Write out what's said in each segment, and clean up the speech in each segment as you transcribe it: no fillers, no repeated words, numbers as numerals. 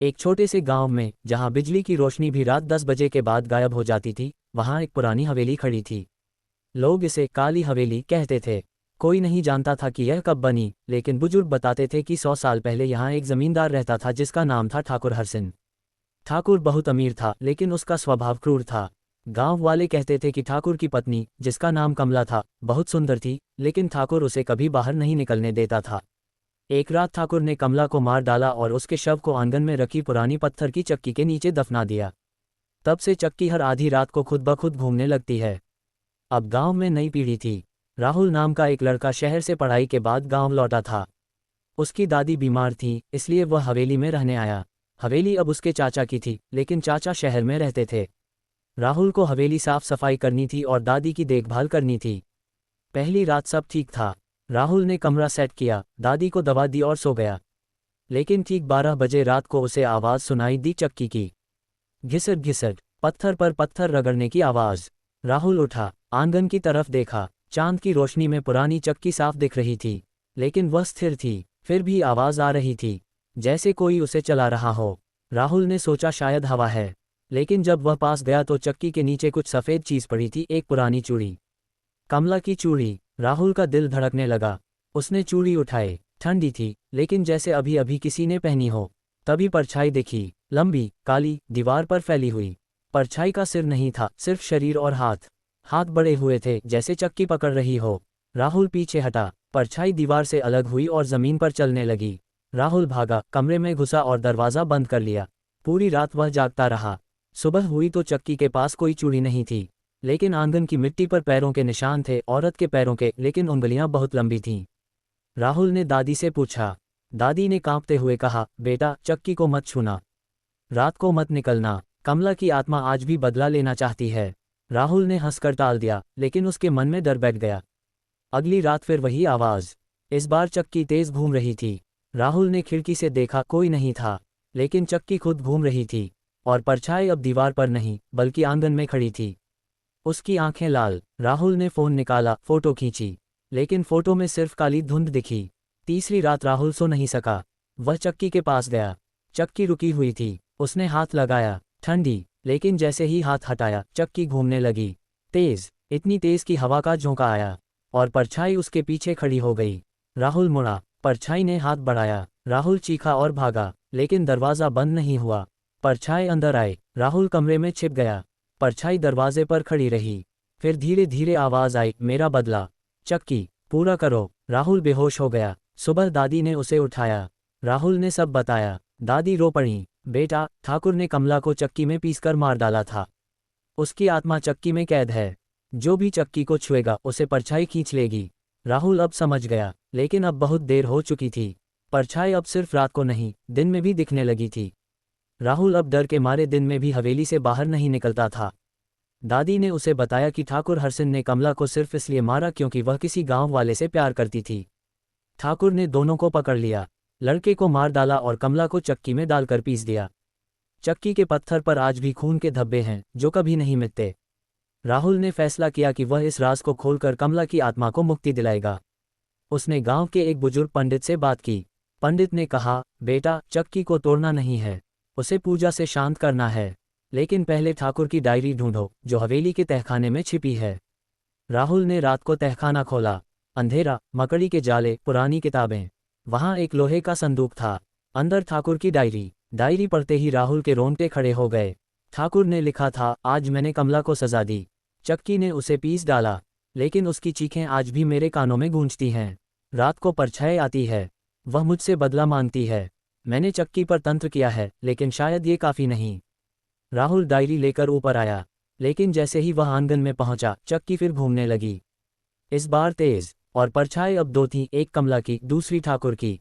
एक छोटे से गांव में, जहां बिजली की रोशनी भी रात 10 बजे के बाद गायब हो जाती थी, वहां एक पुरानी हवेली खड़ी थी। लोग इसे काली हवेली कहते थे। कोई नहीं जानता था कि यह कब बनी, लेकिन बुजुर्ग बताते थे कि 100 साल पहले यहाँ एक जमींदार रहता था जिसका नाम था ठाकुर हरसिंह। ठाकुर बहुत अमीर था, लेकिन उसका स्वभाव क्रूर था। गांव वाले कहते थे कि ठाकुर की पत्नी, जिसका नाम कमला था, बहुत सुंदर थी, लेकिन ठाकुर उसे कभी बाहर नहीं निकलने देता था। एक रात ठाकुर ने कमला को मार डाला और उसके शव को आंगन में रखी पुरानी पत्थर की चक्की के नीचे दफना दिया। तब से चक्की हर आधी रात को खुद ब खुद घूमने लगती है। अब गांव में नई पीढ़ी थी। राहुल नाम का एक लड़का शहर से पढ़ाई के बाद गांव लौटा था। उसकी दादी बीमार थी, इसलिए वह हवेली में रहने आया। हवेली अब उसके चाचा की थी, लेकिन चाचा शहर में रहते थे। राहुल को हवेली साफ सफाई करनी थी और दादी की देखभाल करनी थी। पहली रात सब ठीक था। राहुल ने कमरा सेट किया, दादी को दवा दी और सो गया। लेकिन ठीक 12 बजे रात को उसे आवाज़ सुनाई दी, चक्की की। घिसट घिसट, पत्थर पर पत्थर रगड़ने की आवाज़। राहुल उठा, आंगन की तरफ देखा। चांद की रोशनी में पुरानी चक्की साफ दिख रही थी, लेकिन वह स्थिर थी। फिर भी आवाज़ आ रही थी, जैसे कोई उसे चला रहा हो। राहुल ने सोचा शायद हवा है, लेकिन जब वह पास गया तो चक्की के नीचे कुछ सफ़ेद चीज़ पड़ी थी, एक पुरानी चूड़ी। कमला की चूड़ी। राहुल का दिल धड़कने लगा। उसने चूड़ी उठाई। ठंडी थी, लेकिन जैसे अभी अभी किसी ने पहनी हो। तभी परछाई दिखी, लंबी, काली, दीवार पर फैली हुई। परछाई का सिर नहीं था, सिर्फ शरीर और हाथ। हाथ बड़े हुए थे, जैसे चक्की पकड़ रही हो। राहुल पीछे हटा। परछाई दीवार से अलग हुई और ज़मीन पर चलने लगी। राहुल भागा, कमरे में घुसा और दरवाज़ा बंद कर लिया। पूरी रात वह जागता रहा। सुबह हुई तो चक्की के पास कोई चूड़ी नहीं थी, लेकिन आंगन की मिट्टी पर पैरों के निशान थे, औरत के पैरों के, लेकिन उंगलियां बहुत लंबी थीं। राहुल ने दादी से पूछा। दादी ने कांपते हुए कहा, बेटा, चक्की को मत छूना, रात को मत निकलना, कमला की आत्मा आज भी बदला लेना चाहती है। राहुल ने हंसकर टाल दिया, लेकिन उसके मन में डर बैठ गया। अगली रात फिर वही आवाज़। इस बार चक्की तेज घूम रही थी। राहुल ने खिड़की से देखा, कोई नहीं था, लेकिन चक्की खुद घूम रही थी, और परछाई अब दीवार पर नहीं, बल्कि आंगन में खड़ी थी। उसकी आंखें लाल। राहुल ने फ़ोन निकाला, फ़ोटो खींची, लेकिन फ़ोटो में सिर्फ काली धुंध दिखी। तीसरी रात राहुल सो नहीं सका। वह चक्की के पास गया। चक्की रुकी हुई थी। उसने हाथ लगाया, ठंडी, लेकिन जैसे ही हाथ हटाया, चक्की घूमने लगी। तेज़, इतनी तेज़ कि हवा का झोंका आया, और परछाई उसके पीछे खड़ी हो गई। राहुल मुड़ा, परछाई ने हाथ बढ़ाया। राहुल चीखा और भागा, लेकिन दरवाज़ा बंद नहीं हुआ। परछाई अंदर आई। राहुल कमरे में छिप गया। परछाई दरवाजे पर खड़ी रही। फिर धीरे धीरे आवाज़ आई, मेरा बदला, चक्की, पूरा करो। राहुल बेहोश हो गया। सुबह दादी ने उसे उठाया। राहुल ने सब बताया। दादी रो पड़ी। बेटा, ठाकुर ने कमला को चक्की में पीसकर मार डाला था। उसकी आत्मा चक्की में कैद है। जो भी चक्की को छुएगा, उसे परछाई खींच लेगी। राहुल अब समझ गया, लेकिन अब बहुत देर हो चुकी थी। परछाई अब सिर्फ रात को नहीं, दिन में भी दिखने लगी थी। राहुल अब डर के मारे दिन में भी हवेली से बाहर नहीं निकलता था। दादी ने उसे बताया कि ठाकुर हरसिंह ने कमला को सिर्फ इसलिए मारा क्योंकि वह किसी गांव वाले से प्यार करती थी। ठाकुर ने दोनों को पकड़ लिया, लड़के को मार डाला और कमला को चक्की में डालकर पीस दिया। चक्की के पत्थर पर आज भी खून के धब्बे हैं, जो कभी नहीं मिटते। राहुल ने फैसला किया कि वह इस राज को खोलकर कमला की आत्मा को मुक्ति दिलाएगा। उसने गांव के एक बुजुर्ग पंडित से बात की। पंडित ने कहा, बेटा, चक्की को तोड़ना नहीं है, उसे पूजा से शांत करना है, लेकिन पहले ठाकुर की डायरी ढूंढो, जो हवेली के तहखाने में छिपी है। राहुल ने रात को तहखाना खोला। अंधेरा, मकड़ी के जाले, पुरानी किताबें। वहां एक लोहे का संदूक था, अंदर ठाकुर की डायरी। डायरी पढ़ते ही राहुल के रोंगटे खड़े हो गए। ठाकुर ने लिखा था, आज मैंने कमला को सजा दी, चक्की ने उसे पीस डाला, लेकिन उसकी चीखें आज भी मेरे कानों में गूंजती हैं। रात को परछाई आती है, वह मुझसे बदला मांगती है। मैंने चक्की पर तंत्र किया है, लेकिन शायद ये काफ़ी नहीं। राहुल डायरी लेकर ऊपर आया, लेकिन जैसे ही वह आंगन में पहुंचा, चक्की फिर घूमने लगी। इस बार तेज, और परछाई अब दो थीं, एक कमला की, दूसरी ठाकुर की।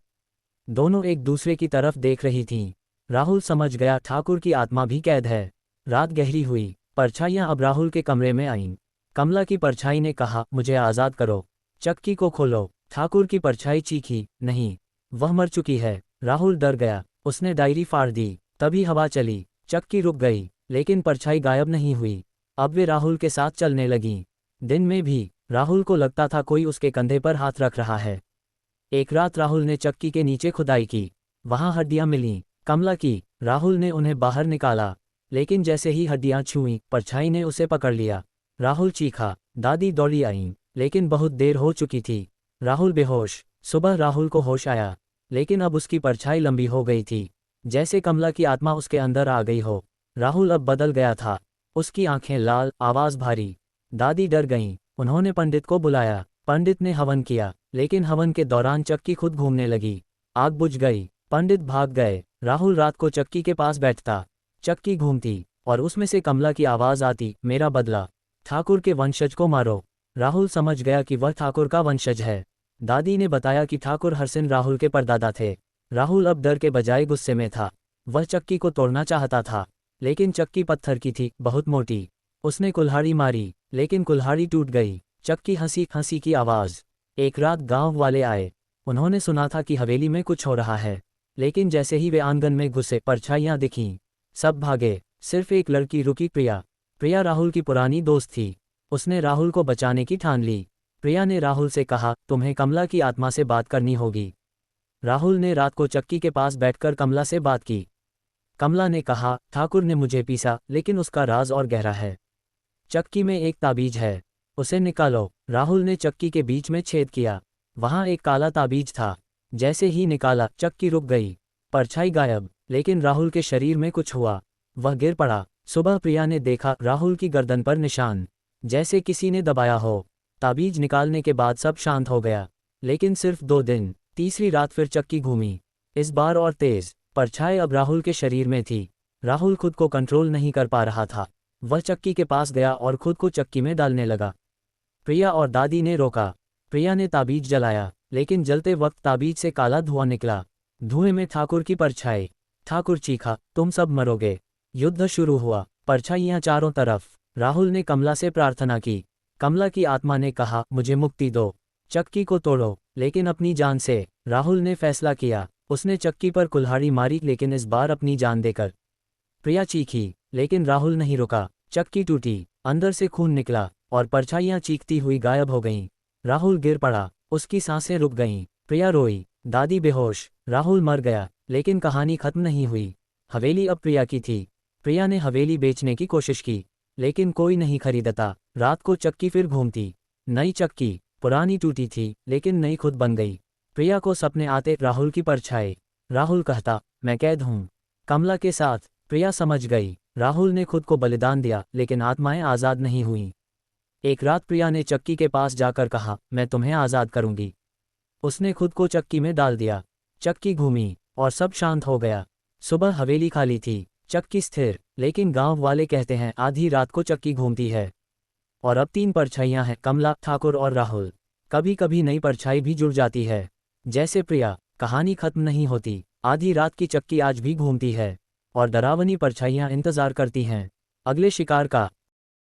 दोनों एक दूसरे की तरफ देख रही थीं। राहुल समझ गया, ठाकुर की आत्मा भी कैद है। रात गहरी हुई। परछाइयाँ अब राहुल के कमरे में आईं। कमला की परछाई ने कहा, मुझे आज़ाद करो, चक्की को खोलो। ठाकुर की परछाई चीखी, नहीं, वह मर चुकी है। राहुल डर गया। उसने डायरी फाड़ दी। तभी हवा चली, चक्की रुक गई, लेकिन परछाई गायब नहीं हुई। अब वे राहुल के साथ चलने लगीं। दिन में भी राहुल को लगता था कोई उसके कंधे पर हाथ रख रहा है। एक रात राहुल ने चक्की के नीचे खुदाई की। वहां हड्डियां मिलीं, कमला की। राहुल ने उन्हें बाहर निकाला, लेकिन जैसे ही हड्डियां छुईं, परछाई ने उसे पकड़ लिया। राहुल चीखा। दादी दौड़ी आईं, लेकिन बहुत देर हो चुकी थी। राहुल बेहोश। सुबह राहुल को होश आया, लेकिन अब उसकी परछाई लंबी हो गई थी, जैसे कमला की आत्मा उसके अंदर आ गई हो। राहुल अब बदल गया था। उसकी आंखें लाल, आवाज भारी। दादी डर गईं। उन्होंने पंडित को बुलाया। पंडित ने हवन किया, लेकिन हवन के दौरान चक्की खुद घूमने लगी। आग बुझ गई। पंडित भाग गए। राहुल रात को चक्की के पास बैठता। चक्की घूमती, और उसमें से कमला की आवाज आती, मेरा बदला। ठाकुर के वंशज को मारो। राहुल समझ गया कि वह ठाकुर का वंशज है। दादी ने बताया कि ठाकुर हरसिन राहुल के परदादा थे। राहुल अब डर के बजाय गुस्से में था। वह चक्की को तोड़ना चाहता था, लेकिन चक्की पत्थर की थी, बहुत मोटी। उसने कुल्हाड़ी मारी, लेकिन कुल्हाड़ी टूट गई। चक्की हंसी हंसी की आवाज। एक रात गांव वाले आए। उन्होंने सुना था कि हवेली में कुछ हो रहा है, लेकिन जैसे ही वे आंगन में घुसे, परछाइयां दिखीं। सब भागे। सिर्फ एक लड़की रुकी, प्रिया। प्रिया राहुल की पुरानी दोस्त थी। उसने राहुल को बचाने की ठान ली। प्रिया ने राहुल से कहा, तुम्हें कमला की आत्मा से बात करनी होगी। राहुल ने रात को चक्की के पास बैठकर कमला से बात की। कमला ने कहा, ठाकुर ने मुझे पीसा, लेकिन उसका राज और गहरा है। चक्की में एक ताबीज है, उसे निकालो। राहुल ने चक्की के बीच में छेद किया। वहां एक काला ताबीज था। जैसे ही निकाला, चक्की रुक गई। परछाई गायब, लेकिन राहुल के शरीर में कुछ हुआ। वह गिर पड़ा। सुबह प्रिया ने देखा, राहुल की गर्दन पर निशान, जैसे किसी ने दबाया हो। ताबीज निकालने के बाद सब शांत हो गया, लेकिन सिर्फ 2 दिन। तीसरी रात फिर चक्की घूमी, इस बार और तेज। परछाई अब राहुल के शरीर में थी। राहुल खुद को कंट्रोल नहीं कर पा रहा था। वह चक्की के पास गया और खुद को चक्की में डालने लगा। प्रिया और दादी ने रोका। प्रिया ने ताबीज जलाया, लेकिन जलते वक्त ताबीज से काला धुआं निकला। धुएं में ठाकुर की परछाई। ठाकुर चीखा, तुम सब मरोगे। युद्ध शुरू हुआ। परछाइयां चारों तरफ। राहुल ने कमला से प्रार्थना की। कमला की आत्मा ने कहा, मुझे मुक्ति दो। चक्की को तोड़ो, लेकिन अपनी जान से। राहुल ने फैसला किया। उसने चक्की पर कुल्हाड़ी मारी, लेकिन इस बार अपनी जान देकर। प्रिया चीखी, लेकिन राहुल नहीं रुका। चक्की टूटी, अंदर से खून निकला, और परछाइयां चीखती हुई गायब हो गईं। राहुल गिर पड़ा, उसकी सांसें रुक गईं। प्रिया रोई। दादी बेहोश। राहुल मर गया, लेकिन कहानी खत्म नहीं हुई। हवेली अब प्रिया की थी। प्रिया ने हवेली बेचने की कोशिश की, लेकिन कोई नहीं खरीदता। रात को चक्की फिर घूमती। नई चक्की। पुरानी टूटी थी, लेकिन नई खुद बन गई। प्रिया को सपने आते, राहुल की परछाई। राहुल कहता, मैं कैद हूँ कमला के साथ। प्रिया समझ गई, राहुल ने खुद को बलिदान दिया, लेकिन आत्माएं आज़ाद नहीं हुईं। एक रात प्रिया ने चक्की के पास जाकर कहा, मैं तुम्हें आज़ाद करूंगी। उसने खुद को चक्की में डाल दिया। चक्की घूमी, और सब शांत हो गया। सुबह हवेली खाली थी, चक्की स्थिर। लेकिन गांव वाले कहते हैं, आधी रात को चक्की घूमती है। और अब 3 परछाइयां हैं, कमला, ठाकुर और राहुल। कभी कभी नई परछाई भी जुड़ जाती है, जैसे प्रिया। कहानी खत्म नहीं होती। आधी रात की चक्की आज भी घूमती है, और डरावनी परछाइयां इंतजार करती हैं अगले शिकार का।